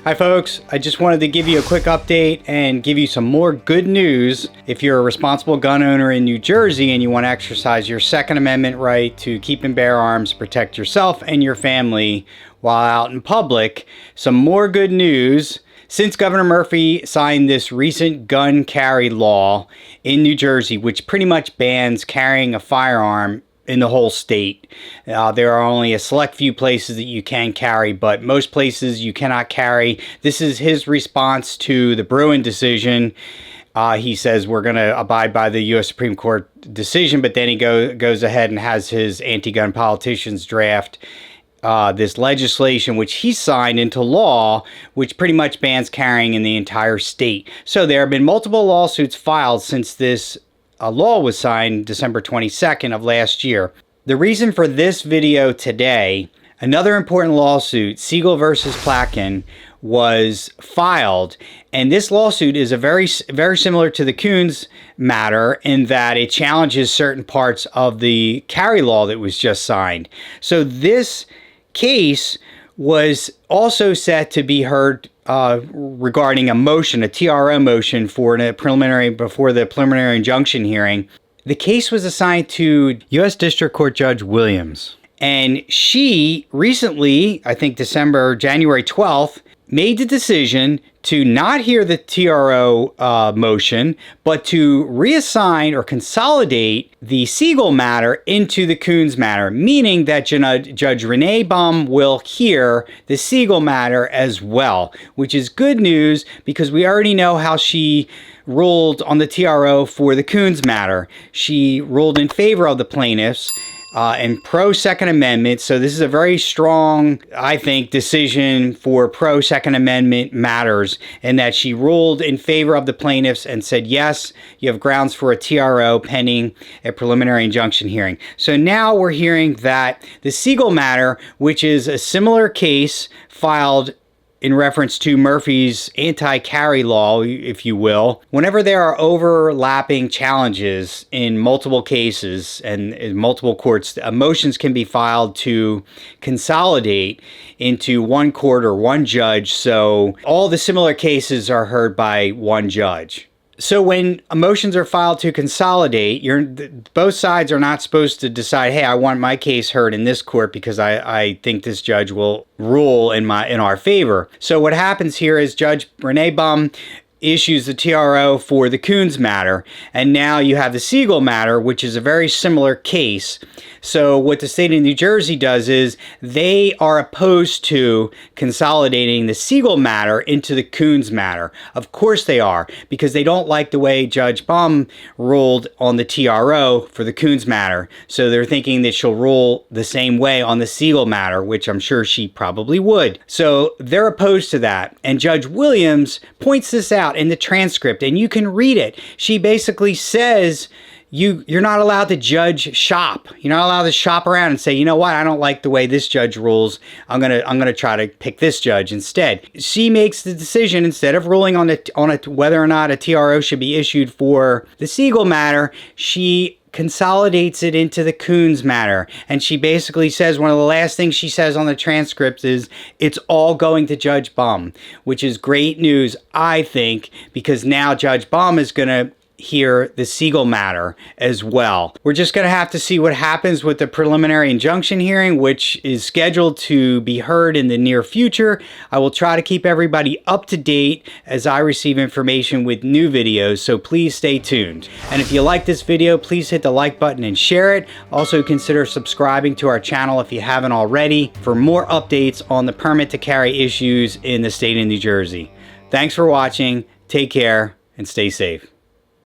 Hi folks, I just wanted to give you a quick update and give you some more good news. If you're a responsible gun owner in New Jersey and you want to exercise your Second Amendment right to keep and bear arms, protect yourself and your family while out in public, some more good news. Since Governor Murphy signed this recent gun carry law in New Jersey, which pretty much bans carrying a firearm in the whole state. There are only a select few places that you can carry, but most places you cannot carry. This is his response to the Bruen decision. He says we're going to abide by the U.S. Supreme Court decision, but then he goes ahead and has his anti-gun politicians draft this legislation, which he signed into law, which pretty much bans carrying in the entire state. So there have been multiple lawsuits filed since this a law was signed December 22nd of last year. The reason for this video today, another important lawsuit, Siegel versus Platkin, was filed. And this lawsuit is very similar to the Koons matter in that it challenges certain parts of the carry law that was just signed. So this case was also set to be heard regarding a motion, a TRO motion before the preliminary injunction hearing. The case was assigned to U.S. District Court Judge Williams. And she recently, I think January 12th, made the decision to not hear the TRO motion, but to reassign or consolidate the Siegel matter into the Koons matter, meaning that Judge Renee Bumb will hear the Siegel matter as well, which is good news because we already know how she ruled on the TRO for the Koons matter. She ruled in favor of the plaintiffs and pro-Second Amendment. So this is a very strong, I think, decision for pro-Second Amendment matters, in that she ruled in favor of the plaintiffs and said, yes, you have grounds for a TRO pending a preliminary injunction hearing. So now we're hearing that the Siegel matter, which is a similar case filed in reference to Murphy's anti-carry law, if you will, whenever there are overlapping challenges in multiple cases and in multiple courts, motions can be filed to consolidate into one court or one judge, so all the similar cases are heard by one judge. So when motions are filed to consolidate, both sides are not supposed to decide, hey, I want my case heard in this court because I think this judge will rule in our favor. So what happens here is Judge Renee Bumb issues the TRO for the Koons matter, and now you have the Siegel matter, which is a very similar case. So what the state of New Jersey does is they are opposed to consolidating the Siegel matter into the Koons matter. Of course they are, because they don't like the way Judge Bumb ruled on the TRO for the Koons matter. So they're thinking that she'll rule the same way on the Siegel matter, which I'm sure she probably would. So they're opposed to that. And Judge Williams points this out in the transcript, and you can read it. She basically says you're not allowed to judge shop. You're not allowed to shop around and say, you know what, I don't like the way this judge rules. I'm gonna try to pick this judge instead. She makes the decision, instead of ruling on whether or not a TRO should be issued for the Siegel matter, she consolidates it into the Koons matter. And she basically says, one of the last things she says on the transcript is, it's all going to Judge Bumb, which is great news, I think, because now Judge Bumb is going to hear the Siegel matter as well. We're just going to have to see what happens with the preliminary injunction hearing, which is scheduled to be heard in the near future. I will try to keep everybody up to date as I receive information with new videos, so please stay tuned. And if you like this video, please hit the like button and share it. Also consider subscribing to our channel if you haven't already for more updates on the permit to carry issues in the state of New Jersey. Thanks for watching, take care, and stay safe.